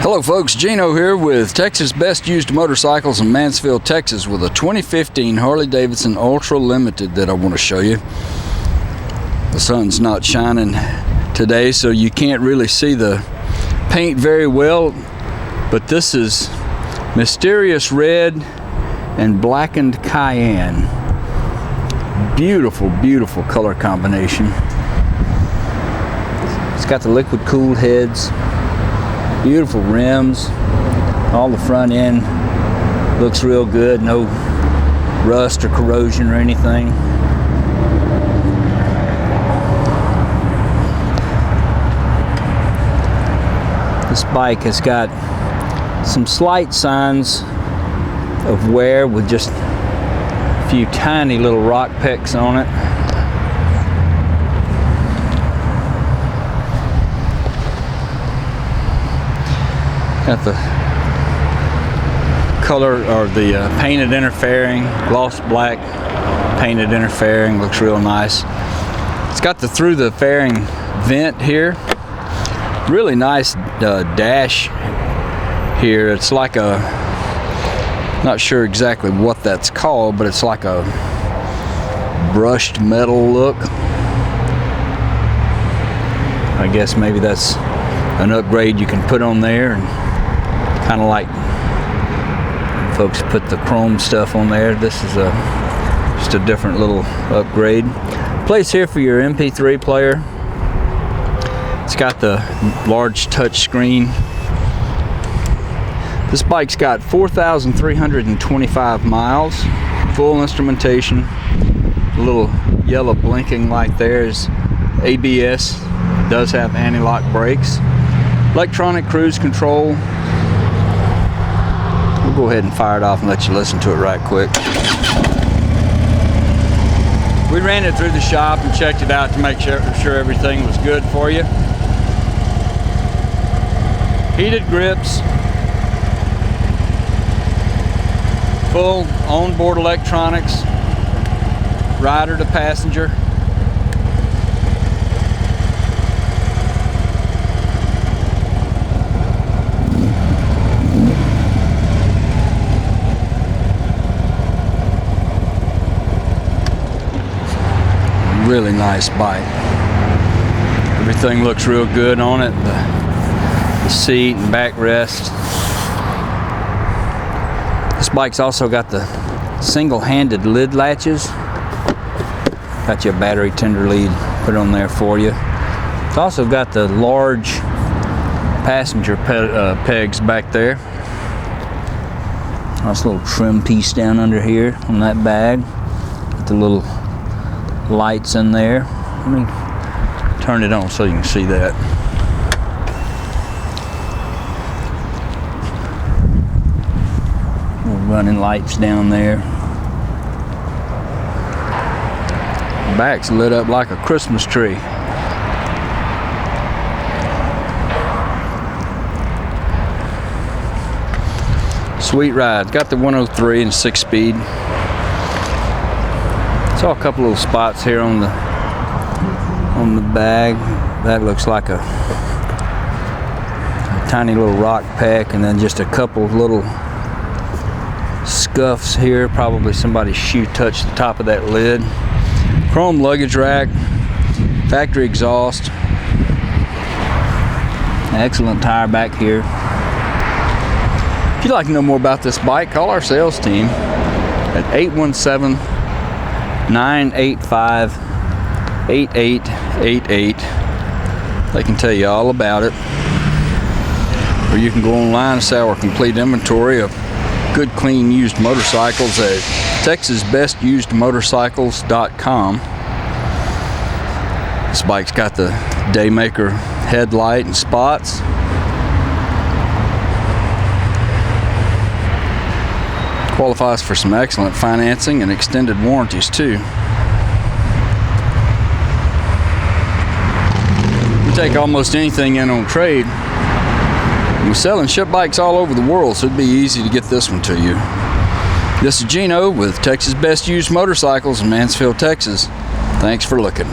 Hello folks, Gino here with Texas Best Used Motorcycles in Mansfield, Texas with a 2015 Harley Davidson Ultra Limited that I want to show you. The sun's not shining today, so you can't really see the paint very well, but this is Mysterious Red and Blackened Cayenne. Beautiful, beautiful color combination. It's got the liquid cooled heads, beautiful rims, all the front end looks real good, no rust or corrosion or anything. This bike has got some slight signs of wear with just a few tiny little rock pecks on it. Got the color or the painted interfering, gloss black painted interfering, looks real nice. It's got the through the fairing vent here. Really nice dash here. It's like a, not sure exactly what that's called, but it's like a brushed metal look. I guess maybe that's an upgrade you can put on there, and kind of like folks put the chrome stuff on there. This is just a different little upgrade. Place here for your MP3 player. It's got the large touch screen. This bike's got 4,325 miles, full instrumentation. The little yellow blinking light there is ABS. It does have anti-lock brakes. Electronic cruise control. We'll go ahead and fire it off and let you listen to it right quick. We ran it through the shop and checked it out to make sure everything was good for you. Heated grips, full onboard electronics, rider to passenger. Really nice bike. Everything looks real good on it. The seat and backrest. This bike's also got the single-handed lid latches. Got your battery tender lead put on there for you. It's also got the large passenger pegs back there. Nice little trim piece down under here on that bag. Got the little lights in there. Let me turn it on so you can see that. Little running lights down there. The back's lit up like a Christmas tree. Sweet ride. Got the 103 and 6-speed. Saw a couple little spots here on the bag. That looks like a tiny little rock peck, and then just a couple little scuffs here. Probably somebody's shoe touched the top of that lid. Chrome luggage rack, factory exhaust, excellent tire back here. If you'd like to know more about this bike, call our sales team at 817-985-8888. They can tell you all about it. Or you can go online and see our complete inventory of good, clean, used motorcycles at TexasBestUsedMotorcycles.com. This bike's got the Daymaker headlight and spots. Qualifies for some excellent financing and extended warranties too. We take almost anything in on trade. We sell and ship bikes all over the world, so it'd be easy to get this one to you. This is Gino with Texas Best Used Motorcycles in Mansfield, Texas. Thanks for looking.